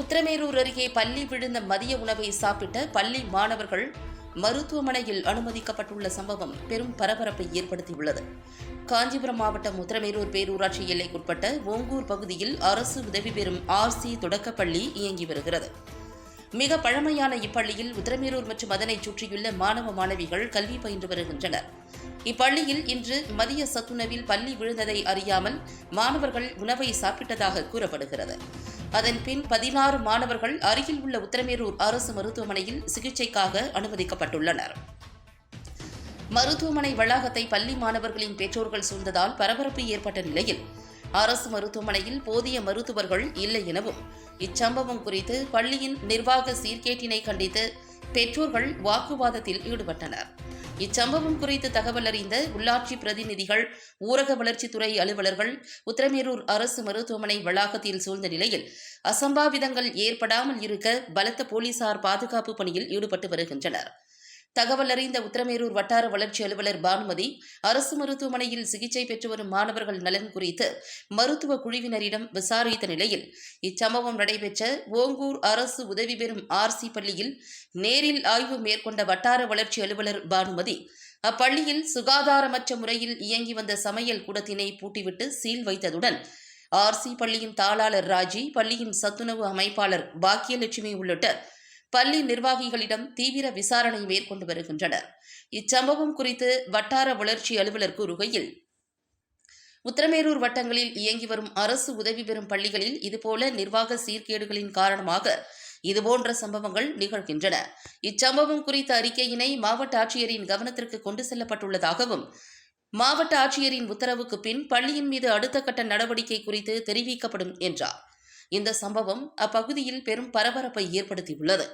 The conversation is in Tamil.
உத்திரமேரூர் அருகே பள்ளி விழுந்த மதிய உணவை சாப்பிட்ட பள்ளி மாணவர்கள் மருத்துவமனையில் அனுமதிக்கப்பட்டுள்ள சம்பவம் பெரும் பரபரப்பை ஏற்படுத்தியுள்ளது. காஞ்சிபுரம் மாவட்டம் உத்திரமேரூர் பேரூராட்சி எல்லைக்குட்பட்ட ஓங்கூர் பகுதியில் அரசு உதவி பெறும் ஆர்சி தொடக்கப்பள்ளி இயங்கி வருகிறது. மிக பழமையான இப்பள்ளியில் உத்திரமேரூர் மற்றும் அதனைச் சுற்றியுள்ள மாணவ மாணவிகள் கல்வி பயின்று வருகின்றனர். இப்பள்ளியில் இன்று மதிய சத்துணவில் பள்ளி விழுந்ததை அறியாமல் மாணவர்கள் உணவை சாப்பிட்டதாக கூறப்படுகிறது. அதன் பின் 16 மாணவர்கள் அருகில் உள்ள உத்திரமேரூர் அரசு மருத்துவமனையில் சிகிச்சைக்காக அனுமதிக்கப்பட்டுள்ளனர். மருத்துவமனை வளாகத்தை பள்ளி மாணவர்களின் பெற்றோர்கள் சூழ்ந்ததால் பரபரப்பு ஏற்பட்ட நிலையில் அரசு மருத்துவமனையில் போதிய மருத்துவர்கள் இல்லை எனவும் இச்சம்பவம் குறித்து பள்ளியின் நிர்வாக சீர்கேட்டினை கண்டித்து பெற்றோர்கள் வாக்குவாதத்தில் ஈடுபட்டனர். இச்சம்பவம் குறித்து தகவல் அறிந்த உள்ளாட்சி பிரதிநிதிகள், ஊரக வளர்ச்சித்துறை அலுவலர்கள் உத்திரமேரூர் அரசு மருத்துவமனை வளாகத்தில் சூழ்ந்த நிலையில் அசம்பாவிதங்கள் ஏற்படாமல் இருக்க பலத்த போலீசார் பாதுகாப்பு பணியில் ஈடுபட்டு வருகின்றனர். தகவல் அறிந்த உத்திரமேரூர் வட்டார வளர்ச்சி அலுவலர் பானுமதி அரசு மருத்துவமனையில் சிகிச்சை பெற்று வரும் மாணவர்கள் நலன் குறித்து மருத்துவ குழுவினரிடம் விசாரித்த நிலையில் இச்சம்பவம் நடைபெற்ற ஓங்கூர் அரசு உதவி பெறும் ஆர்சி பள்ளியில் நேரில் ஆய்வு மேற்கொண்ட வட்டார வளர்ச்சி அலுவலர் பானுமதி அப்பள்ளியில் சுகாதாரமற்ற முறையில் இயங்கி வந்த சமையல் கூடத்தினை பூட்டிவிட்டு சீல் வைத்ததுடன் ஆர்சி பள்ளியின் தாளாளர் ராஜி, பள்ளியின் சத்துணவு அமைப்பாளர் பாக்கியலட்சுமி உள்ளிட்ட பள்ளி நிர்வாகிகளிடம் தீவிர விசாரணை மேற்கொண்டு வருகின்றனர். இச்சம்பவம் குறித்து வட்டார வளர்ச்சி அலுவலர் கூறுகையில், உத்திரமேரூர் வட்டங்களில் இயங்கி வரும் அரசு உதவி பெறும் பள்ளிகளில் இதுபோல நிர்வாக சீர்கேடுகளின் காரணமாக இதுபோன்ற சம்பவங்கள் நிகழ்கின்றன. இச்சம்பவம் குறித்த அறிக்கையினை மாவட்ட ஆட்சியரின் கவனத்திற்கு கொண்டு செல்லப்பட்டுள்ளதாகவும், மாவட்ட ஆட்சியரின் உத்தரவுக்கு பின் பள்ளியின் மீது அடுத்த கட்ட நடவடிக்கை குறித்து தெரிவிக்கப்படும் என்றார். இந்த சம்பவம் அப்பகுதியில் பெரும் பரபரப்பை ஏற்படுத்தியுள்ளது.